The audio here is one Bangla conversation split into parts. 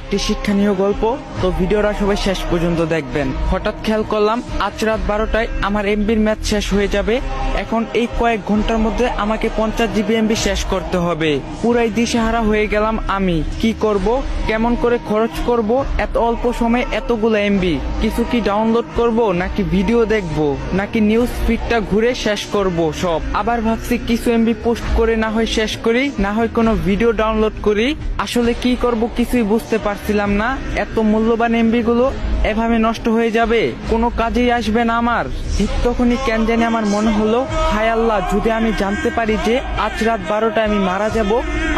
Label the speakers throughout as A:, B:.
A: একটি শিক্ষণীয় গল্প। তো ভিডিওটা সবাই শেষ পর্যন্ত দেখবেন। হঠাৎ খেয়াল করলাম আজ রাত 12টায় আমার এমবির ম্যাচ শেষ হয়ে যাবে। এখন এই কয়েক ঘন্টার মধ্যে আমাকে 50 জিবি এমবি শেষ করতে হবে। পুরাই দিশেহারা হয়ে গেলাম আমি। কি করব, কেমন করে খরচ করব এত অল্প সময়ে এতগুলো এমবি? কিছু কি ডাউনলোড করব, নাকি ভিডিও দেখব, নাকি নিউজ ফিডটা ঘুরে শেষ করব সব? আবার ভাবছি কিছু এমবি পোস্ট করে না হয় শেষ করি, না হয় কোনো ভিডিও ডাউনলোড করি। আসলে কি করব কিছুই বুঝতে পারছিলাম না। এত মূল্যবান এমবি গুলো এভাবে নষ্ট হয়ে যাবে, কোনো কাজেই আসবে না আমার। ঠিক তখনই কেন জানি আমার মনে হলো, হায় আল্লাহ, যদি আমি জানতে পারি যে আজ রাত 12টায় আমি মারা যাব,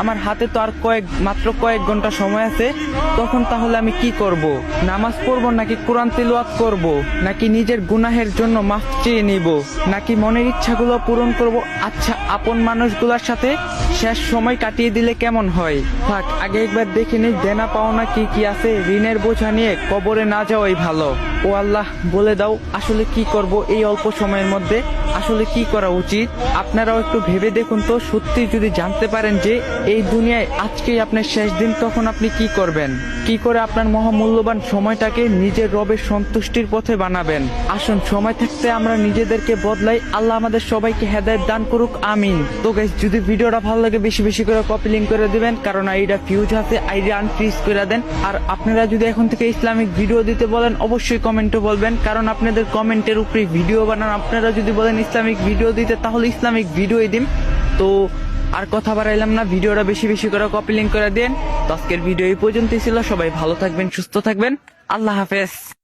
A: আমার হাতে তো আর মাত্র কয়েক ঘন্টা সময় আছে, তখন তাহলে আমি কি করব? নামাজ পড়বো, নাকি কোরআন তিলাওয়াত করব, নাকি নিজের গুনাহের জন্য মাফ চেয়ে নিব, নাকি মনের ইচ্ছাগুলো পূরণ করব? আচ্ছা, আপন মানুষগুলোর সাথে শেষ সময় কাটিয়ে দিলে কেমন হয়? থাক, আগে একবার দেখে নিই দেনা পাওনা কি কি আছে। ঋণের বোঝা নিয়ে কবরে না যাওয়াই ভালো। ও আল্লাহ, বলে দাও আসলে কি করব এই অল্প সময়ের মধ্যে? আসলে কি করা উচিত? আপনারাও একটু ভেবে দেখুন তো। সত্যি যদি জানতে পারেন যে এই দুনিয়ায় আজকেই আপনার শেষ দিন, তখন আপনি কি করবেন? কি করে আপনার মহামূল্যবান সময়টাকে নিজের রবের সন্তুষ্টির পথে বানাবেন? আসুন, সময় থাকতে আমরা নিজেদেরকে বদলাই। আল্লাহ আমাদের সবাইকে হেদায়েত দান করুক, আমিন। তো গাইস, যদি ভিডিওটা ভালো লাগে বেশি বেশি করে কপি লিংক করে দিবেন, কারণ আইডা ফিউজ আছে, আইডা আনফ্রিজ করে দেন। আর আপনারা যদি এখন থেকে ইসলামিক ভিডিও দিতে বলেন, অবশ্যই কমেন্টে বলবেন, কারণ আপনাদের কমেন্টের উপরে ভিডিও বানান। আপনারা যদি বলেন ইসলামিক ভিডিও দিতে, তাহলে ইসলামিক ভিডিওই দিন। তো আর কথা বাড়াইলাম না, ভিডিওটা বেশি বেশি করে কপি লিংক করে দেন। তো আজকের ভিডিও এই পর্যন্তই ছিল। সবাই ভালো থাকবেন, সুস্থ থাকবেন। আল্লাহ হাফেজ।